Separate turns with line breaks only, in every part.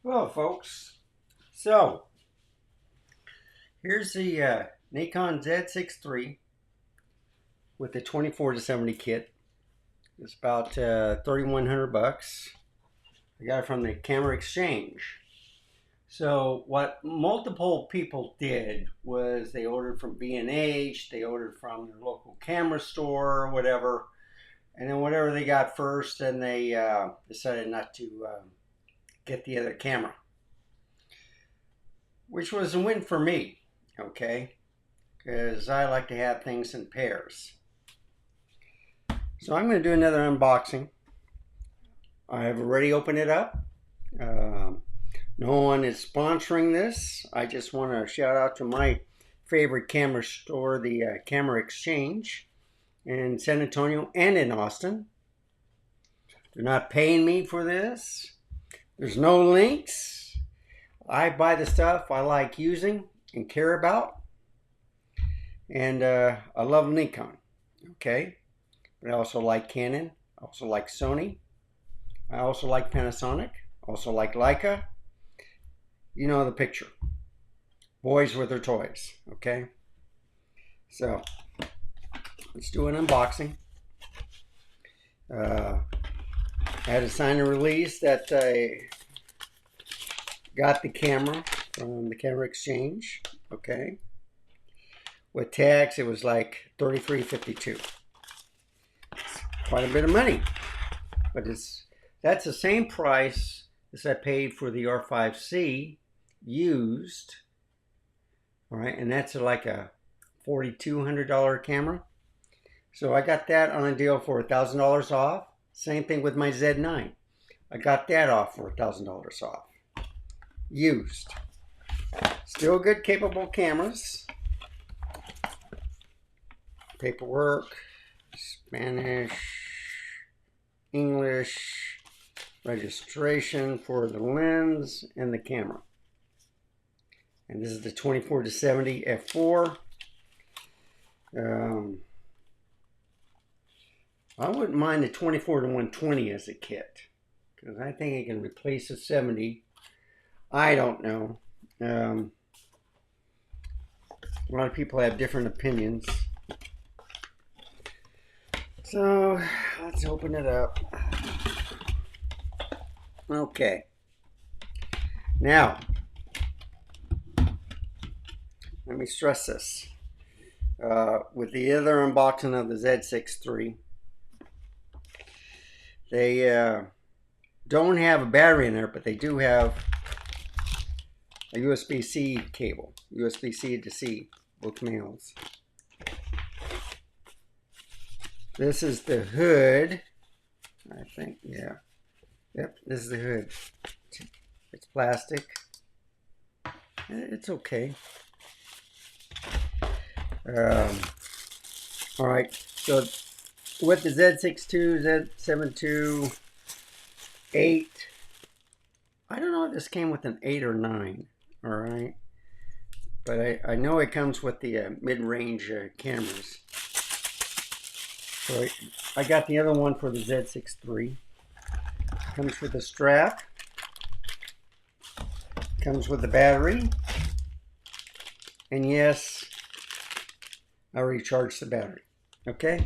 Well, folks, so here's the Nikon Z6III with the 24 to 70 kit. It's about 3,100 bucks. I got it from the Camera Exchange. So what multiple people did was they ordered from B&H, they ordered from their local camera store or whatever, and then whatever they got first, then they decided not to get the other camera, which was a win for me, okay? Because I like to have things in pairs. So I'm going to do another unboxing. I have already opened it up. No one is sponsoring this. I just want to shout out to my favorite camera store, the Camera Exchange in San Antonio and in Austin. They're not paying me for this. There's no links. I buy the stuff I like using and care about. And I love Nikon, okay? But I also like Canon. I also like Sony. I also like Panasonic. I also like Leica. You know the picture. Boys with their toys, okay? So, let's do an unboxing. I had to sign a release that I got the camera from the Camera Exchange, okay? With tax, it was like $33.52. Quite a bit of money, but that's the same price as I paid for the R5C used. All right, and that's like a $4,200 camera. So I got that on a deal for $1,000 off. Same thing with my Z9. I got that off for $1,000 off. Used. Still good, capable cameras. Paperwork, Spanish, English, registration for the lens and the camera. And this is the 24 to 70 f4. I wouldn't mind the 24 to 120 as a kit, because I think it can replace the 70. I don't know. A lot of people have different opinions. So let's open it up. Okay. Now, let me stress this. With the other unboxing of the Z6III, they don't have a battery in there, but they do have a USB-C cable. USB-C to C, both males. This is the hood, I think, yeah. Yep, this is the hood. It's plastic. It's okay. All right, so with the Z6II, Z7II, 8, I don't know if this came with an 8 or 9, all right? But I know it comes with the mid-range cameras. So I got the other one for the Z6III. Comes with a strap. Comes with the battery. And yes, I already charged the battery. Okay?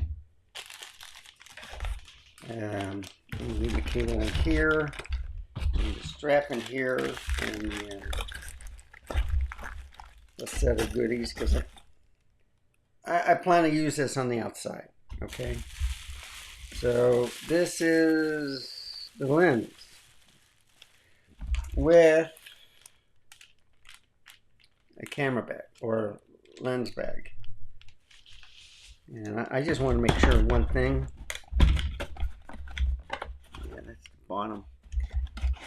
Leave the cable in here. Leave the strap in here. And a set of goodies, because I plan to use this on the outside. Okay, so this is the lens with a camera bag or lens bag. And I just want to make sure one thing. Yeah, that's the bottom.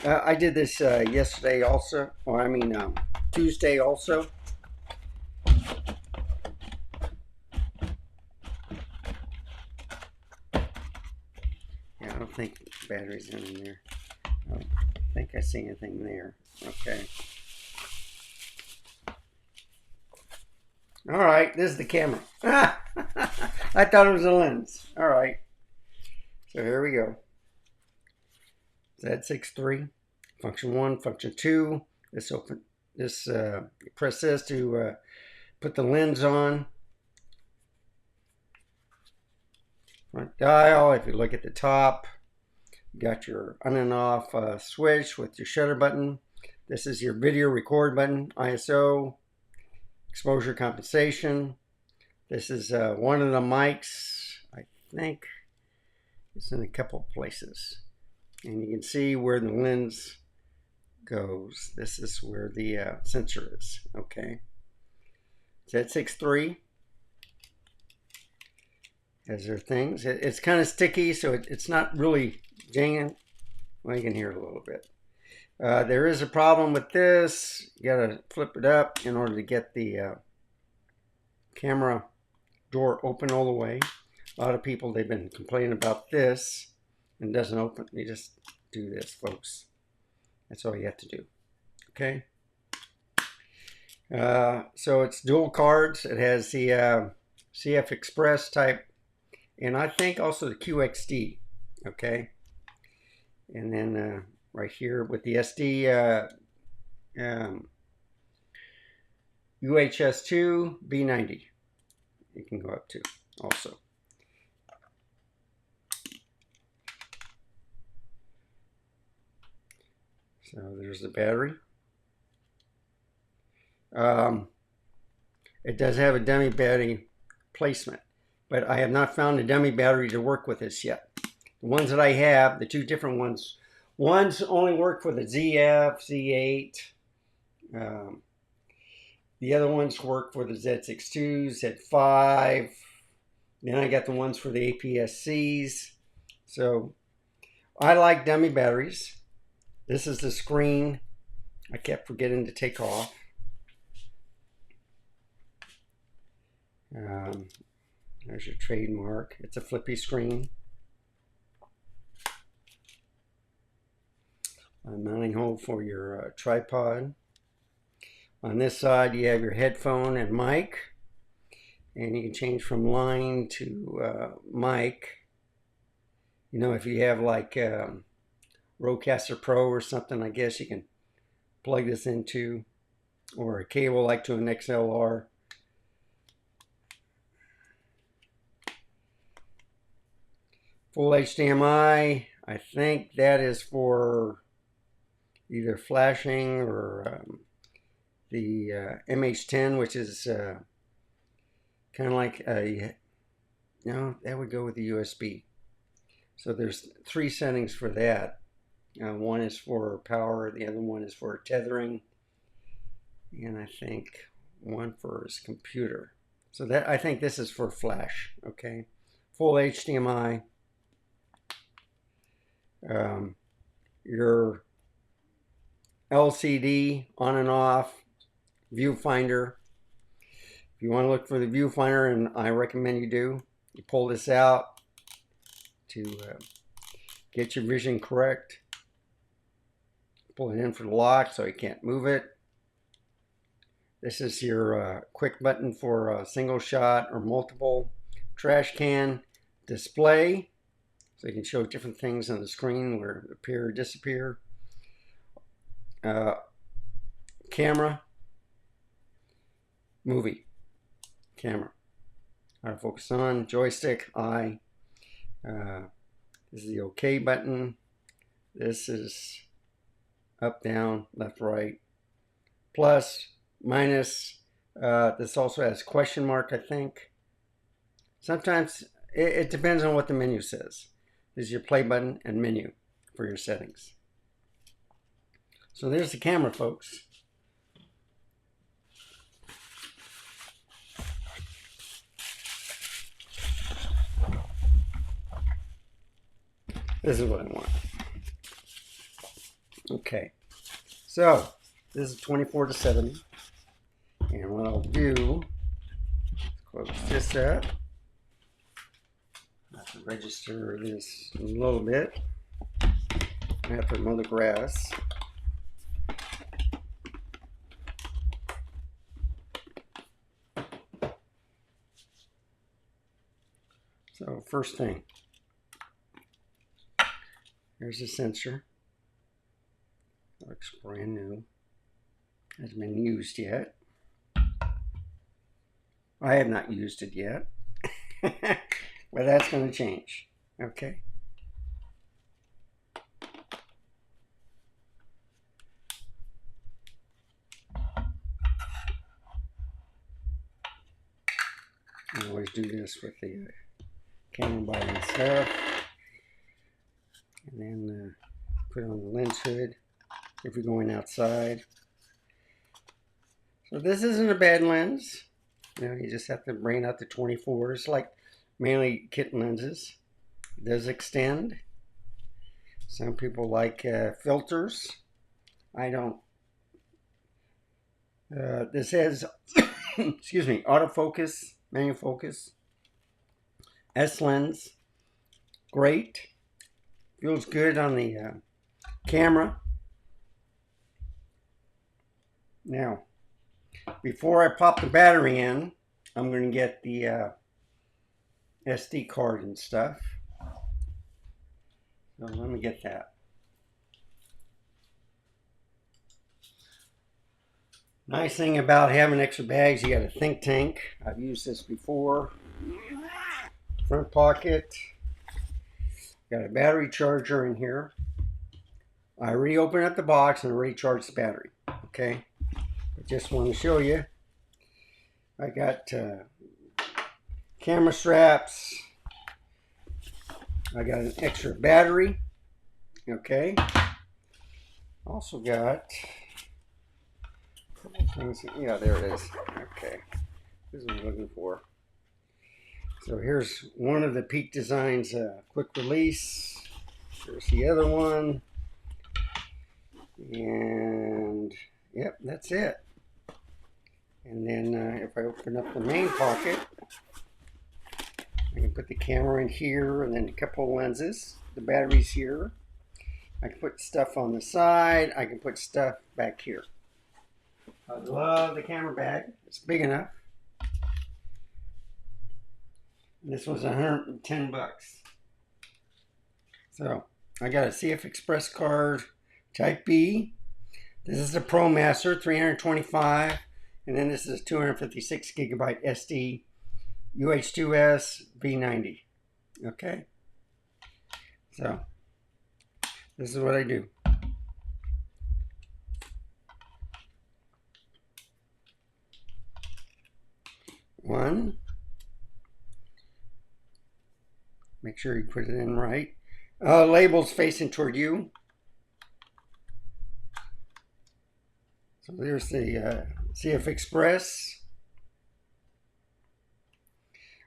I did this yesterday also, or I mean Tuesday also. I don't think batteries in there. I don't think I see anything there. Okay. All right, this is the camera. I thought it was a lens. All right. So here we go. Z6III Function 1, function 2. You press this to put the lens on. Front dial. If you look at the top, you got your on and off switch with your shutter button. This is your video record button, ISO, exposure compensation. This is one of the mics. I think it's in a couple places. And you can see where the lens goes. This is where the sensor is. Okay. Z6III. Has their things. It's kind of sticky, so it's not really janging. Well, you can hear it a little bit. There is a problem with this. You gotta flip it up in order to get the camera door open all the way. A lot of people, they've been complaining about this and it doesn't open. You just do this, folks. That's all you have to do. Okay. So it's dual cards. It has the CF Express type, and I think also the QXD. Okay. And then right here with the SD UHS2 B90, you can go up to also. So there's the battery. It does have a dummy battery placement, but I have not found a dummy battery to work with this yet. The ones that I have, the two different ones, one's only work for the ZF, Z8. The other ones work for the Z6II, Z5. Then I got the ones for the APS-Cs. So I like dummy batteries. This is the screen I kept forgetting to take off. There's your trademark. It's a flippy screen. A mounting hole for your tripod. On this side you have your headphone and mic, and you can change from line to mic. You know, if you have like Rodecaster Pro or something, I guess you can plug this into, or a cable like to an XLR. Full HDMI, I think that is for either flashing or the MH10, which is kind of like a, no, that would go with the USB. So there's 3 settings for that. One is for power, the other one is for tethering, and I think one for his computer. So that, I think this is for flash. Okay, full HDMI. Your LCD on and off, viewfinder. If you want to look for the viewfinder, and I recommend you do, you pull this out to get your vision correct. Pull it in for the lock so you can't move it. This is your quick button for a single shot or multiple. Trash can display, so you can show different things on the screen where it appear or disappear. Camera, movie, camera, autofocus on, joystick, eye. This is the OK button. This is up, down, left, right, plus, minus. This also has question mark, I think. Sometimes it depends on what the menu says. This is your play button and menu for your settings. So there's the camera, folks. This is what I want. Okay, so this is 24-70, and what I'll do is close this up. I have to register this a little bit. I have to mow the grass. So first thing, here's the sensor. Looks brand new. Hasn't been used yet. I have not used it yet. But that's going to change. Okay. I always do this with the camera by itself. And then put on the lens hood if you're going outside. So this isn't a bad lens. You know, you just have to bring out the 24s, like mainly kit lenses. It does extend. Some people like filters. I don't. This has, excuse me, autofocus, manual focus, S lens, great. Feels good on the camera. Now, before I pop the battery in, I'm going to get the SD card and stuff. So let me get that. Nice thing about having extra bags, you got a think tank. I've used this before. Front pocket. Got a battery charger in here. I already opened up the box and already charged the battery. Okay. I just want to show you. I got camera straps. I got an extra battery. Okay. Also got a couple things. Yeah, there it is. Okay. This is what I'm looking for. So here's one of the Peak Designs quick release. Here's the other one. And yep, that's it. And then if I open up the main pocket, I can put the camera in here and then a couple of lenses. The battery's here. I can put stuff on the side. I can put stuff back here. I love the camera bag. It's big enough. And this was 110 bucks. So I got a CF Express card, Type B. This is the Pro Master, 325. And then this is 256 gigabyte SD UH2S V90. Okay. So this is what I do. One. Make sure you put it in right. Labels facing toward you. So there's the CF Express.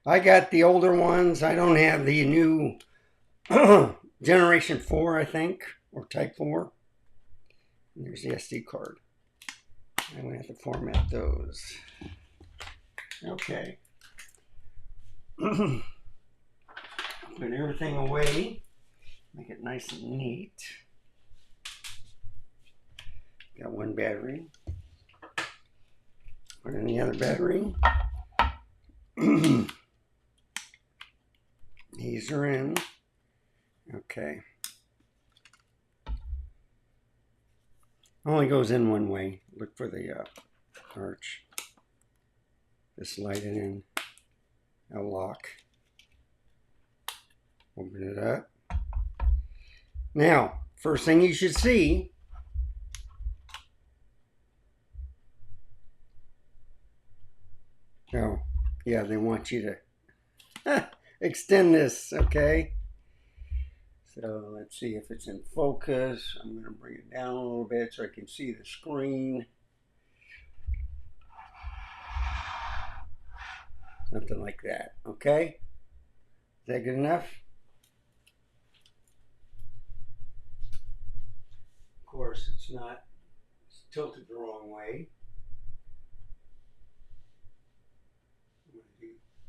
I got the older ones. I don't have the new Generation 4, I think, or Type 4. And there's the SD card. I'm going to have to format those. Okay. Put everything away. Make it nice and neat. Got one battery. Put in the other battery. These are in. Okay. Only goes in one way. Look for the arch. Just slide it in. A lock. Open it up. Now, first thing you should see . Oh, yeah, they want you to extend this, okay? So let's see if it's in focus. I'm going to bring it down a little bit so I can see the screen. Something like that, okay? Is that good enough? Of course, it's not. It's tilted the wrong way.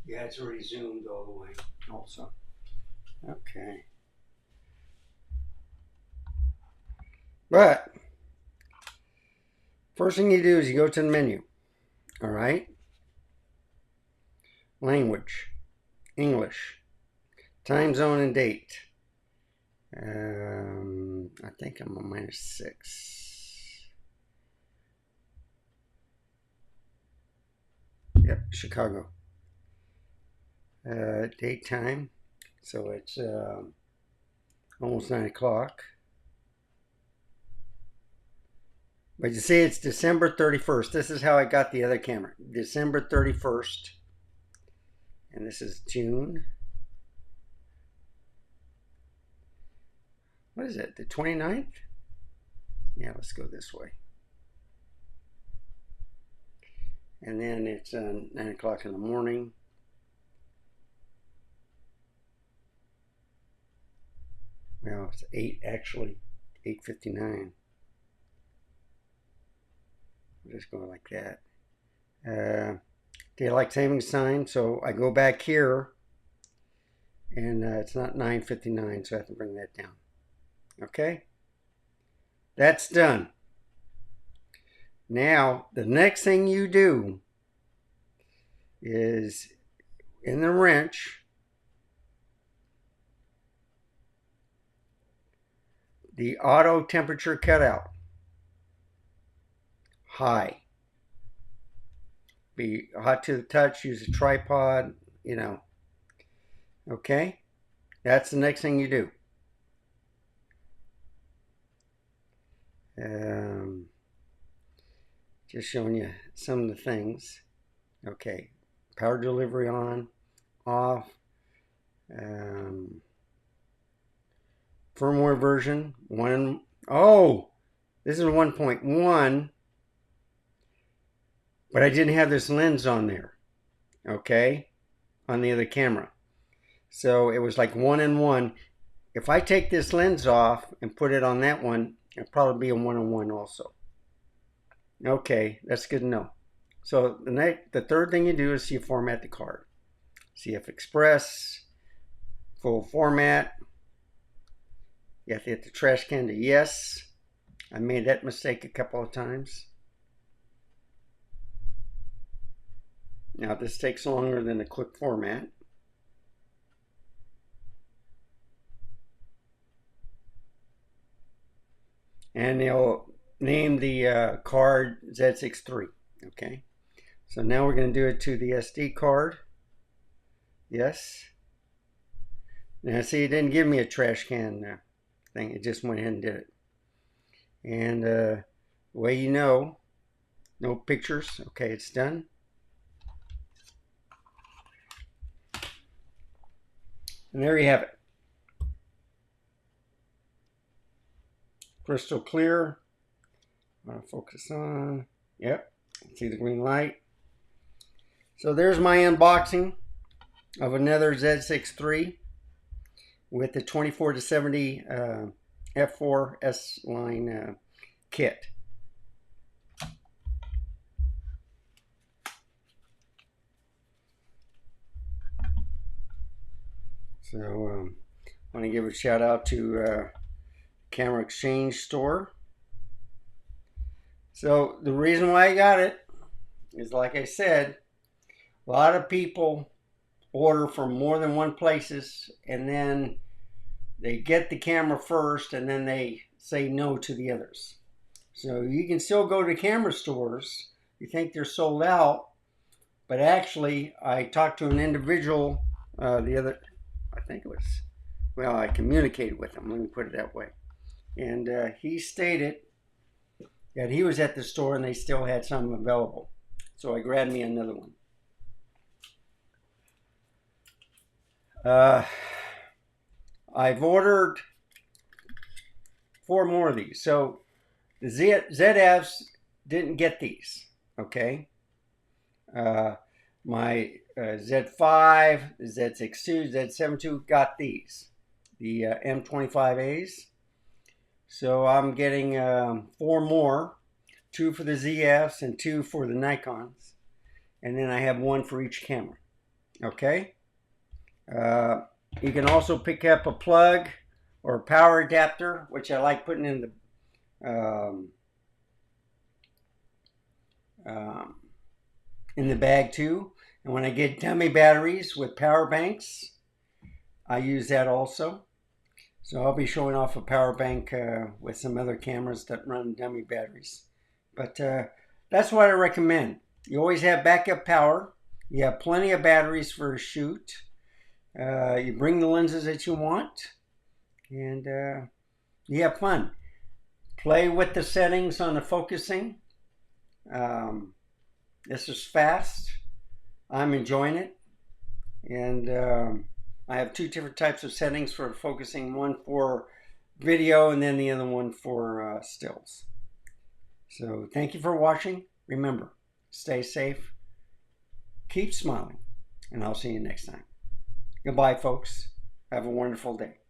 Yeah, it's already zoomed all the way also. Okay. But first thing you do is you go to the menu. All right. Language. English. Time zone and date. I think I'm on -6. Yep, Chicago. Daytime. So it's almost 9 o'clock. But you see, it's December 31st. This is how I got the other camera. December 31st. And this is June. What is it? The 29th? Yeah, let's go this way. And then it's 9 o'clock in the morning. Well, it's 8 actually. 8:59. We'll just go like that. Daylight savings time. So I go back here, and it's not 9:59, so I have to bring that down. Okay, that's done. Now the next thing you do is in the wrench, the auto temperature cutout, high. Be hot to the touch, use a tripod, you know. Okay, that's the next thing you do. Just showing you some of the things. Okay, power delivery on, off. Firmware version 1. Oh, this is 1.1, but I didn't have this lens on there. Okay, on the other camera, so it was like 1 and 1. If I take this lens off and put it on that one, it'll probably be a 1 and 1 also. Okay, that's good to know. So the third thing you do is you format the card. CF Express, full format. You have to hit the trash can to yes. I made that mistake a couple of times. Now this takes longer than a quick format. And they'll name the card Z6III. Okay, so now we're going to do it to the SD card. Yes. Now see, it didn't give me a trash can thing. It just went ahead and did it. And the way you know, no pictures. Okay, it's done. And there you have it. Crystal clear. Focus on. Yep. See the green light. So there's my unboxing of another Z6III with the 24-70 f4 line kit. So I want to give a shout out to Camera Exchange Store. So the reason why I got it is, like I said, a lot of people order from more than one places, and then they get the camera first and then they say no to the others. So you can still go to camera stores, you think they're sold out, but actually I talked to an individual I think it was, well, I communicated with him, let me put it that way. And he stated that he was at the store and they still had some available. So I grabbed me another one. I've ordered 4 more of these. So the ZFs didn't get these, okay? My Z5, the Z6II, Z7II got these, the M25As. So I'm getting 4 more, 2 for the ZFs and 2 for the Nikons. And then I have 1 for each camera, okay? You can also pick up a plug or a power adapter, which I like putting in the bag too. And when I get dummy batteries with power banks, I use that also. So I'll be showing off a power bank with some other cameras that run dummy batteries. But that's what I recommend. You always have backup power. You have plenty of batteries for a shoot. You bring the lenses that you want, and you have fun. Play with the settings on the focusing. This is fast. I'm enjoying it. And I have two different types of settings for focusing, one for video and then the other one for stills. So thank you for watching. Remember, stay safe, keep smiling, and I'll see you next time. Goodbye, folks. Have a wonderful day.